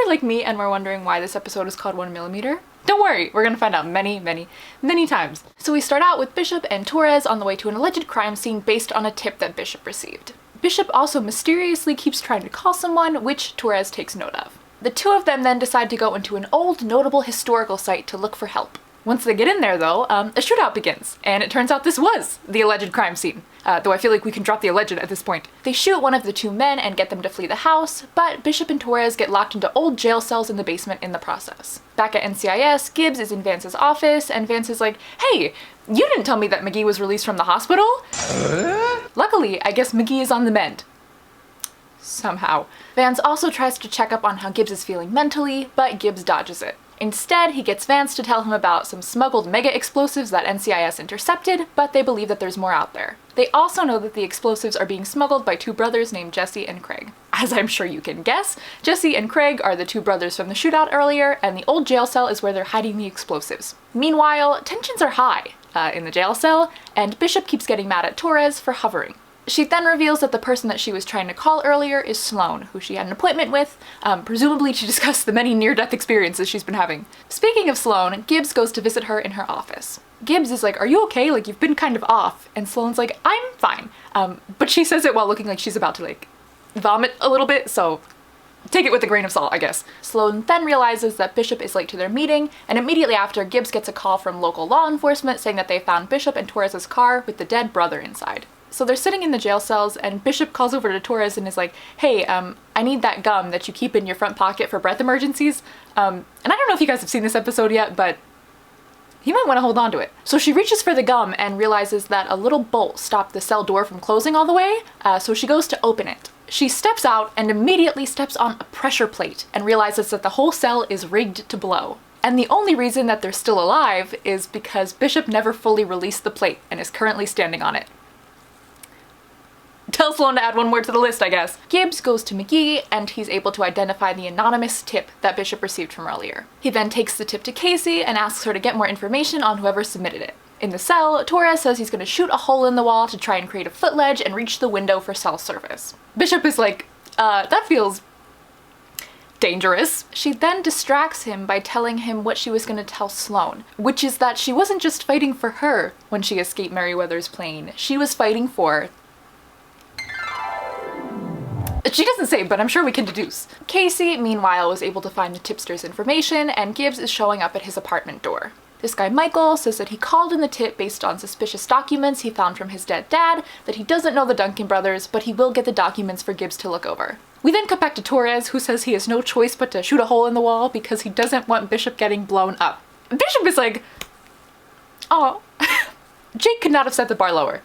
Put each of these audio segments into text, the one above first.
like me and were wondering why this episode is called 1mm, don't worry, we're gonna find out many, many, many times. So we start out with Bishop and Torres on the way to an alleged crime scene based on a tip that Bishop received. Bishop also mysteriously keeps trying to call someone, which Torres takes note of. The two of them then decide to go into an old, notable historical site to look for help. Once they get in there though, a shootout begins, and it turns out this was the alleged crime scene, though I feel like we can drop the alleged at this point. They shoot one of the two men and get them to flee the house, but Bishop and Torres get locked into old jail cells in the basement in the process. Back at NCIS, Gibbs is in Vance's office, and Vance is like, hey, you didn't tell me that McGee was released from the hospital? Luckily, I guess McGee is on the mend. Somehow. Vance also tries to check up on how Gibbs is feeling mentally, but Gibbs dodges it. Instead, he gets Vance to tell him about some smuggled mega explosives that NCIS intercepted, but they believe that there's more out there. They also know that the explosives are being smuggled by two brothers named Jesse and Craig. As I'm sure you can guess, Jesse and Craig are the two brothers from the shootout earlier, and the old jail cell is where they're hiding the explosives. Meanwhile, tensions are high in the jail cell, and Bishop keeps getting mad at Torres for hovering. She then reveals that the person that she was trying to call earlier is Sloane, who she had an appointment with, presumably to discuss the many near-death experiences she's been having. Speaking of Sloane, Gibbs goes to visit her in her office. Gibbs is like, are you okay? Like, you've been kind of off. And Sloane's like, I'm fine. But she says it while looking like she's about to, like, vomit a little bit, so take it with a grain of salt, I guess. Sloane then realizes that Bishop is late to their meeting, and immediately after, Gibbs gets a call from local law enforcement saying that they found Bishop and Torres' car with the dead brother inside. So they're sitting in the jail cells, and Bishop calls over to Torres and is like, hey, I need that gum that you keep in your front pocket for breath emergencies. And I don't know if you guys have seen this episode yet, but you might want to hold on to it. So she reaches for the gum and realizes that a little bolt stopped the cell door from closing all the way, so she goes to open it. She steps out and immediately steps on a pressure plate and realizes that the whole cell is rigged to blow. And the only reason that they're still alive is because Bishop never fully released the plate and is currently standing on it. Tell Sloane to add one more to the list, I guess. Gibbs goes to McGee, and he's able to identify the anonymous tip that Bishop received from earlier. He then takes the tip to Casey and asks her to get more information on whoever submitted it. In the cell, Torres says he's going to shoot a hole in the wall to try and create a footledge and reach the window for cell service. Bishop is like, that feels dangerous. She then distracts him by telling him what she was going to tell Sloane, which is that she wasn't just fighting for her when she escaped Merryweather's plane. She was fighting for... She doesn't say, but I'm sure we can deduce. Casey, meanwhile, was able to find the tipster's information, and Gibbs is showing up at his apartment door. This guy Michael says that he called in the tip based on suspicious documents he found from his dead dad, that he doesn't know the Duncan brothers, but he will get the documents for Gibbs to look over. We then cut back to Torres, who says he has no choice but to shoot a hole in the wall because he doesn't want Bishop getting blown up. Bishop is like, oh, Jake could not have set the bar lower.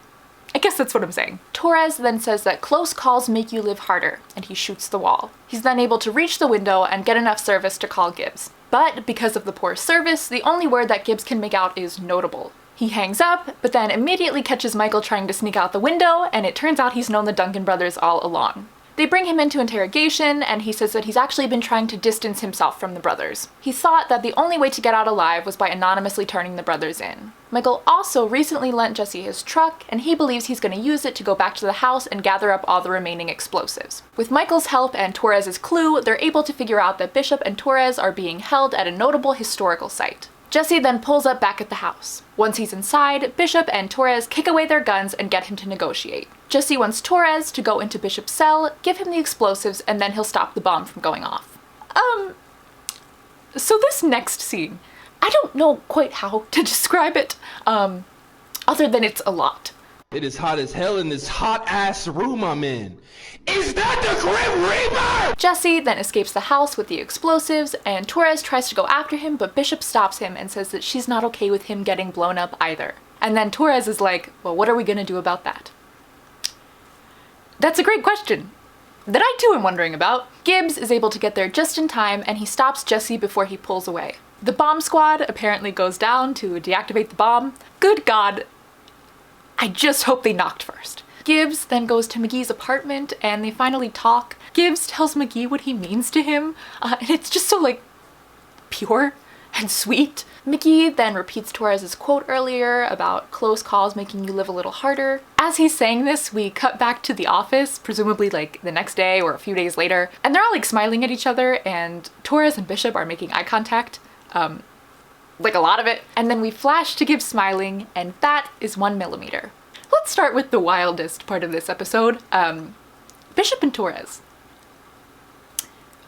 I guess that's what I'm saying. Torres then says that close calls make you live harder, and he shoots the wall. He's then able to reach the window and get enough service to call Gibbs. But because of the poor service, the only word that Gibbs can make out is notable. He hangs up, but then immediately catches Michael trying to sneak out the window, and it turns out he's known the Duncan brothers all along. They bring him into interrogation, and he says that he's actually been trying to distance himself from the brothers. He thought that the only way to get out alive was by anonymously turning the brothers in. Michael also recently lent Jesse his truck, and he believes he's going to use it to go back to the house and gather up all the remaining explosives. With Michael's help and Torres' clue, they're able to figure out that Bishop and Torres are being held at a notable historical site. Jesse then pulls up back at the house. Once he's inside, Bishop and Torres kick away their guns and get him to negotiate. Jesse wants Torres to go into Bishop's cell, give him the explosives, and then he'll stop the bomb from going off. So this next scene, I don't know quite how to describe it, other than it's a lot. It is hot as hell in this hot-ass room I'm in. Is that the Grim Reaper? Jesse then escapes the house with the explosives, and Torres tries to go after him, but Bishop stops him and says that she's not okay with him getting blown up either. And then Torres is like, well, what are we gonna do about that? That's a great question that I too am wondering about. Gibbs is able to get there just in time, and he stops Jesse before he pulls away. The bomb squad apparently goes down to deactivate the bomb. Good God, I just hope they knocked first. Gibbs then goes to McGee's apartment and they finally talk. Gibbs tells McGee what he means to him, and it's just so, like, pure and sweet. McGee then repeats Torres's quote earlier about close calls making you live a little harder. As he's saying this, we cut back to the office, presumably like the next day or a few days later, and they're all like smiling at each other, and Torres and Bishop are making eye contact. Like a lot of it. And then we flash to Gibbs smiling, and that is 1mm. Let's start with the wildest part of this episode. Bishop and Torres.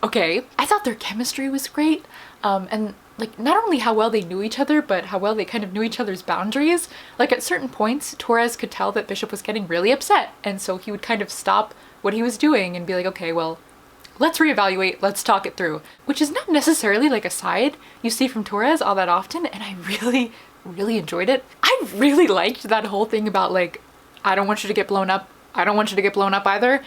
Okay, I thought their chemistry was great, and like not only how well they knew each other, but how well they kind of knew each other's boundaries. Like at certain points, Torres could tell that Bishop was getting really upset, and so he would kind of stop what he was doing and be like, okay, well, let's reevaluate, let's talk it through. Which is not necessarily like a side you see from Torres all that often, and I really, really enjoyed it. I really liked that whole thing about like, I don't want you to get blown up, I don't want you to get blown up either.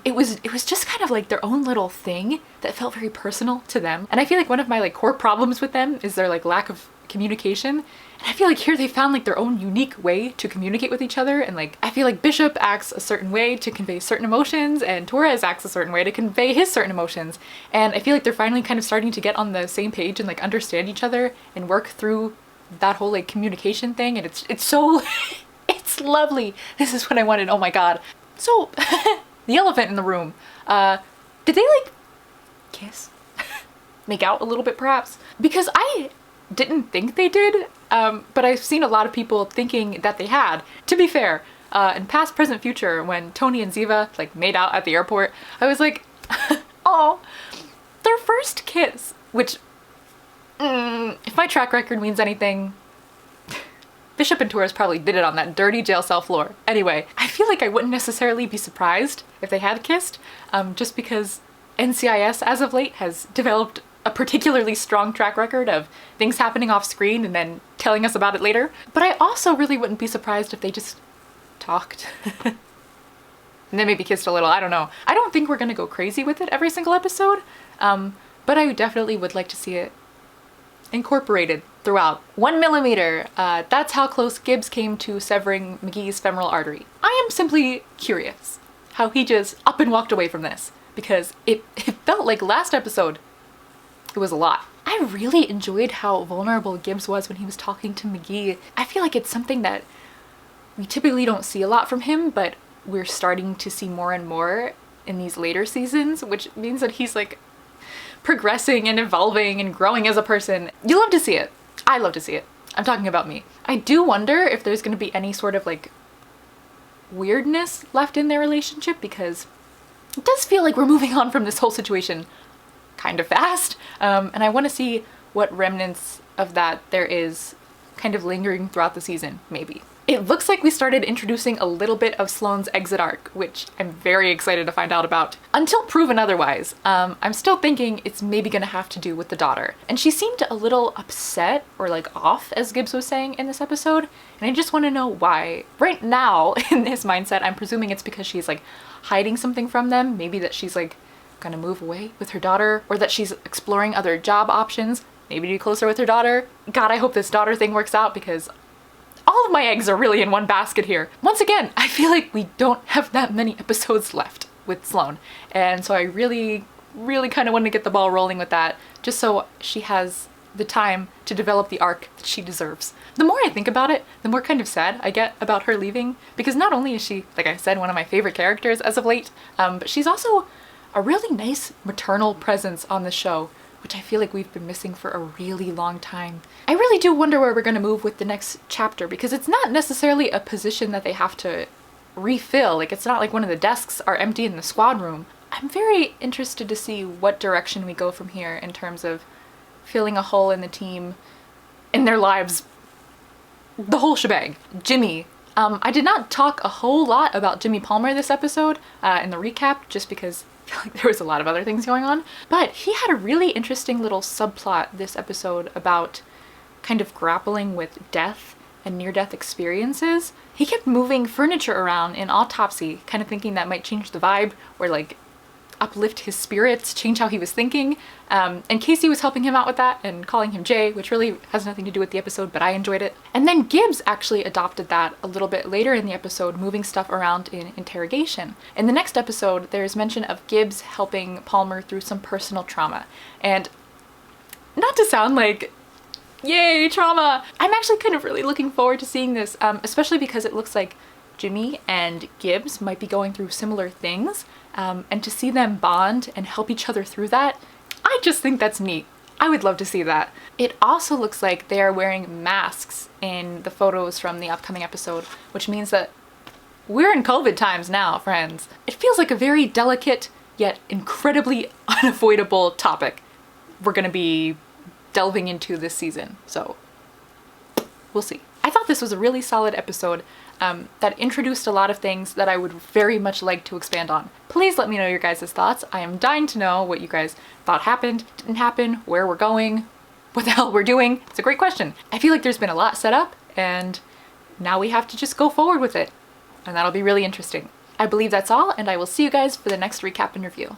It was just kind of like their own little thing that felt very personal to them. And I feel like one of my like core problems with them is their like lack of communication. And I feel like here they found like their own unique way to communicate with each other. And like, I feel like Bishop acts a certain way to convey certain emotions, and Torres acts a certain way to convey his certain emotions. And I feel like they're finally kind of starting to get on the same page and like understand each other and work through that whole like communication thing. And it's so it's lovely. This is what I wanted. Oh my god. So, the elephant in the room. Did they like kiss? Make out a little bit perhaps? Because I didn't think they did, but I've seen a lot of people thinking that they had. To be fair, in past, present, future, when Tony and Ziva like made out at the airport, I was like, oh, their first kiss, which, if my track record means anything, Bishop and Torres probably did it on that dirty jail cell floor. Anyway, I feel like I wouldn't necessarily be surprised if they had kissed, just because NCIS as of late has developed a particularly strong track record of things happening off screen and then telling us about it later. But I also really wouldn't be surprised if they just talked. And then maybe kissed a little, I don't know. I don't think we're gonna go crazy with it every single episode, but I definitely would like to see it incorporated throughout. 1mm, that's how close Gibbs came to severing McGee's femoral artery. I am simply curious how he just up and walked away from this, because it felt like last episode, it was a lot. I really enjoyed how vulnerable Gibbs was when he was talking to McGee. I feel like it's something that we typically don't see a lot from him, but we're starting to see more and more in these later seasons, which means that he's like progressing and evolving and growing as a person. You love to see it. I love to see it. I'm talking about me. I do wonder if there's going to be any sort of like weirdness left in their relationship, because it does feel like we're moving on from this whole situation kind of fast. And I want to see what remnants of that there is kind of lingering throughout the season, maybe. It looks like we started introducing a little bit of Sloane's exit arc, which I'm very excited to find out about. Until proven otherwise, I'm still thinking it's maybe gonna have to do with the daughter. And she seemed a little upset or like off, as Gibbs was saying in this episode, and I just want to know why. Right now, in his mindset, I'm presuming it's because she's like hiding something from them, maybe that she's like gonna move away with her daughter, or that she's exploring other job options, maybe to be closer with her daughter. God, I hope this daughter thing works out, because all of my eggs are really in one basket here. Once again, I feel like we don't have that many episodes left with Sloane, and so I really, really kind of want to get the ball rolling with that, just so she has the time to develop the arc that she deserves. The more I think about it, the more kind of sad I get about her leaving, because not only is she, like I said, one of my favorite characters as of late, but she's also a really nice maternal presence on the show, which I feel like we've been missing for a really long time. I really do wonder where we're going to move with the next chapter, because it's not necessarily a position that they have to refill. Like, it's not like one of the desks are empty in the squad room. I'm very interested to see what direction we go from here in terms of filling a hole in the team, in their lives, the whole shebang. Jimmy. I did not talk a whole lot about Jimmy Palmer this episode in the recap, just because I feel like there was a lot of other things going on, but he had a really interesting little subplot this episode about kind of grappling with death and near-death experiences. He kept moving furniture around in Autopsy, kind of thinking that might change the vibe or like uplift his spirits, change how he was thinking. And Casey was helping him out with that and calling him Jay, which really has nothing to do with the episode, but I enjoyed it. And then Gibbs actually adopted that a little bit later in the episode, moving stuff around in interrogation. In the next episode, there's mention of Gibbs helping Palmer through some personal trauma. And not to sound like Yay, trauma! I'm actually kind of really looking forward to seeing this, especially because it looks like Jimmy and Gibbs might be going through similar things, and to see them bond and help each other through that, I just think that's neat. I would love to see that. It also looks like they are wearing masks in the photos from the upcoming episode, which means that we're in COVID times now, friends. It feels like a very delicate yet incredibly unavoidable topic we're gonna be delving into this season, so we'll see. I thought this was a really solid episode that introduced a lot of things that I would very much like to expand on. Please let me know your guys' thoughts. I am dying to know what you guys thought happened, didn't happen, where we're going, what the hell we're doing. It's a great question. I feel like there's been a lot set up and now we have to just go forward with it. And that'll be really interesting. I believe that's all, and I will see you guys for the next recap and review.